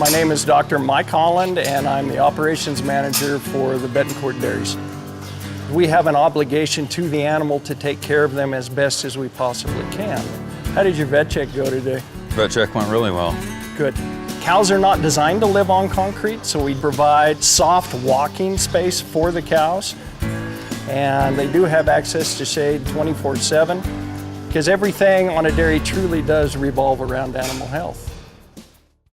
My name is Dr. Mike Holland, and I'm the operations manager for the Betancourt Dairies. We have an obligation to the animal to take care of them as best as we possibly can. How did your vet check go today? Vet check went really well. Good. Cows are not designed to live on concrete, so we provide soft walking space for the cows. And they do have access to shade 24/7, because everything on a dairy truly does revolve around animal health.